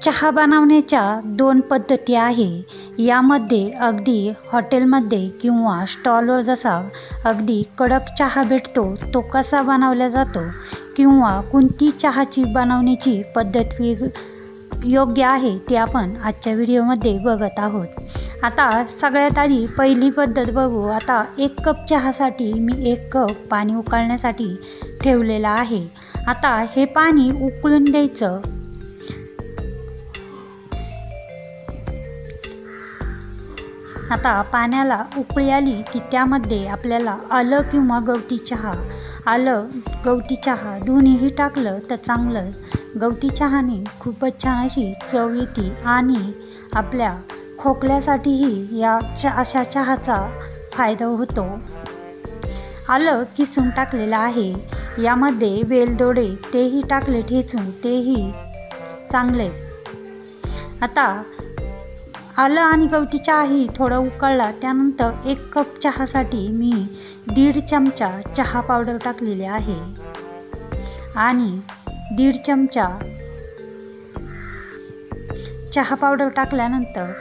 चहा बनवण्याच्या 2 पद्धती आहे. यामध्ये अगदी हॉटेलमध्ये किंवा स्टॉलवर जसा अगदी कडक चहा भेटतो तो कसा बनवला जातो किंवा कोणती चहाची बनवण्याची पद्धत योग्य आहे ते आपण आजच्या व्हिडिओमध्ये बघत आहोत. आता सगळ्यात आधी पहिली पद्धत बघू. आता 1 कप चहासाठी मी 1 कप पाणी उकळण्यासाठी ठेवलेलं आहे. आता हे पाणी उकळून द्यायचं. आता पाण्याला उकळी आली की त्यामध्ये आपल्याला आलं किंवा गवती चहा, आलं गवती चहा दोन्हीही टाकलं तर चांगलं. गवती चहाने खूपच छान अशी चव येते आणि आपल्या खोकल्यासाठीही अशा चहाचा फायदा होतो. आलं किसून टाकलेलं आहे. यामध्ये वेलदोडे तेही टाकले ठेचून, तेही चांगलेच. आता आलं आणि गवती चहाही थोडा उकळला. त्यानंतर 1 कप चहासाठी मी 1.5 चमचा चहा पावडर टाकलेली आहे आणि 1.5 चमचा चहा पावडर टाकल्यानंतर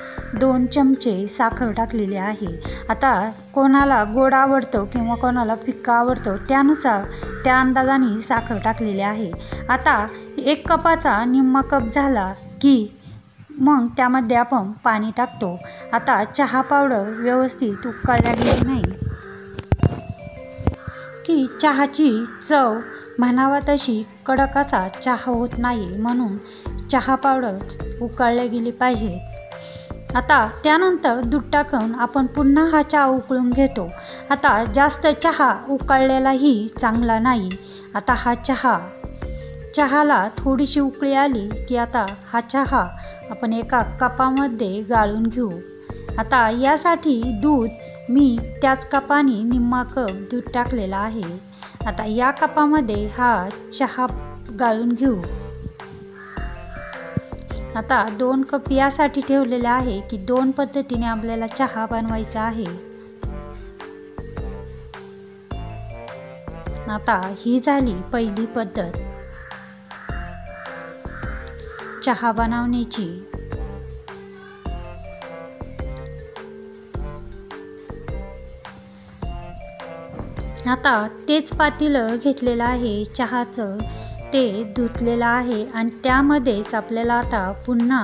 2 चमचे साखर टाकलेली आहे. आता कोणाला गोड आवडतो किंवा कोणाला फिक्का आवडतो त्यानुसार त्या अंदाजाने साखर टाकलेली आहे. आता 1 कपाचा निम्मा कप झाला की मग त्यामध्ये आपण पाणी टाकतो. आता चहा पावडर व्यवस्थित उकळल्या गेली नाही की चहाची चव म्हणावा तशी कडक असा चहा होत नाही, म्हणून चहा पावडर उकळल्या गेली पाहिजे. आता त्यानंतर दूध टाकून आपण पुन्हा हा चहा उकळून घेतो. आता जास्त चहा उकळलेलाही चांगला नाही. आता हा चहाला थोडीशी उकळी आली की आता हा चहा आपण एका कपामध्ये गाळून घेऊ. आता यासाठी दूध मी त्याच कपाने निम्मा कप दूध टाकलेला आहे. आता या कपामध्ये हा चहा गाळून घेऊ. आता 2 कप यासाठी ठेवलेले आहे की 2 पद्धतीने आपल्याला चहा बनवायचा आहे. आता ही झाली पहिली पद्धत चहा बनवण्याची. आता तेच पातेलं घेतलेलं आहे चहाचं, ते धुतलेलं आहे आणि त्यामध्येच आपल्याला आता पुन्हा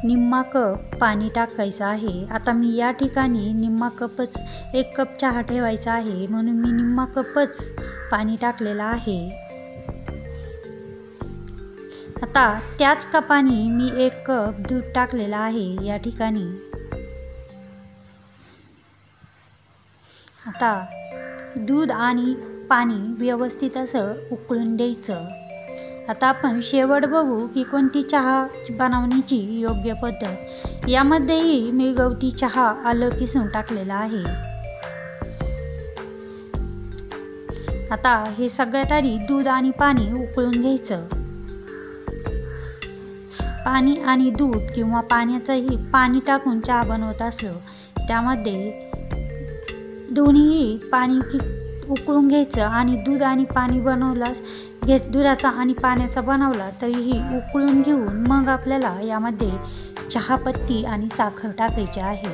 निम्मा कप पाणी टाकायचं आहे. आता मी या ठिकाणी निम्मा कपच 1 कप चहा ठेवायचा आहे म्हणून मी निम्मा कपच पाणी टाकलेलं आहे. आता त्याच कपाने मी 1 कप दूध टाकलेलं आहे या ठिकाणी. आता दूध आणि पाणी व्यवस्थित असं उकळून द्यायचं. आता आपण शेवट बघू की कोणती चहा बनवण्याची योग्य पद्धत. यामध्येही मी गवती चहा आलं किसून टाकलेलं आहे. आता हे सगळ्यात आधी दूध आणि पाणी उकळून घ्यायचं. पाणी आणि दूध किंवा पाणी टाकून चहा बनवत असलो त्यामध्ये दोन्हीही पाणी उकळून घ्यायचं आणि दूध आणि पाणी दुधाचा आणि पाण्याचा बनवला तरीही उकळून घेऊन मग आपल्याला यामध्ये चहापत्ती आणि साखर टाकायची आहे.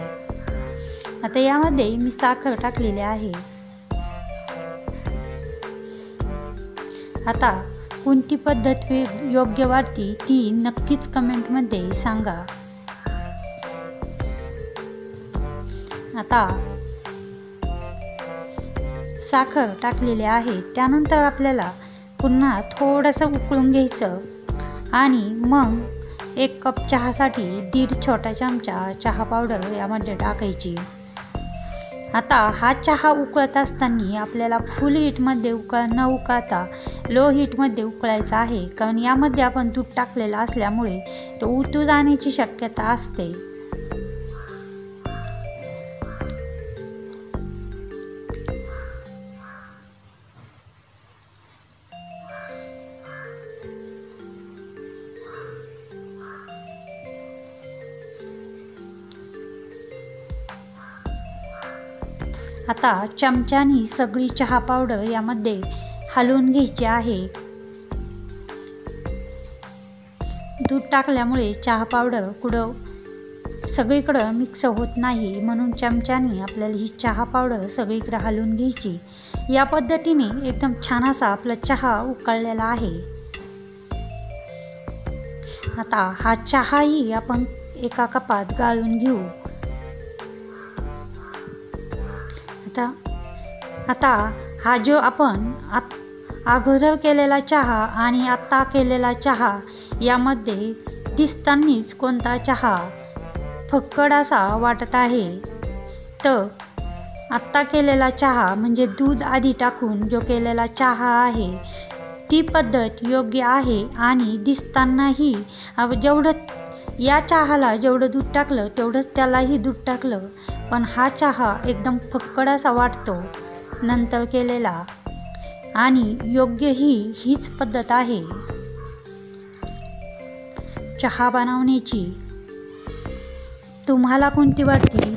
आता यामध्ये मी साखर टाकलेली आहे. आता कोणती पद्धत योग्य वाटते ती नक्कीच कमेंटमध्ये सांगा. आता साखर टाकलेली आहे. त्यानंतर आपल्याला पुन्हा थोडंसं उकळून घ्यायचं आणि मग 1 कप चहासाठी 1.5 छोटा चमचा चहा पावडर यामध्ये टाकायची. आता हा चहा उकळत असताना आपल्याला फुल हीटमध्ये न उकळता लो हीटमध्ये उकळायचा आहे, कारण यामध्ये आपण दूध टाकलेलं असल्यामुळे तो उतू जाण्याची शक्यता असते. आता चमच्यानी सगळी चहा पावडर यामध्ये हलवून घ्यायची आहे. दूध टाकल्यामुळे चहा पावडर कुठं सगळीकडं मिक्स होत नाही, म्हणून चमच्याने आपल्याला ही चहा पावडर सगळीकडे हलवून घ्यायची. या पद्धतीने एकदम छान असा आपला चहा उकळलेला आहे. आता हा चहाही आपण एका कपात गाळून घेऊ. आता हा जो आपण अगोदर केलेला चहा आणि आत्ता केलेला चहा यामध्ये दिसतानाच कोणता चहा फक्कड असा वाटत आहे. तर आत्ता केलेला चहा म्हणजे दूध आधी टाकून जो केलेला चहा आहे ती पद्धत योग्य आहे आणि दिसतानाही जेवढं या चहाला जेवढं दूध टाकलं तेवढंच त्यालाही दूध टाकलं, पण हा चहा एकदम फक्कड असा वाटतो नंतर केलेला. आणि योग्य हीच पद्धत आहे चहा बनवण्याची. तुम्हाला कोणती वाटते?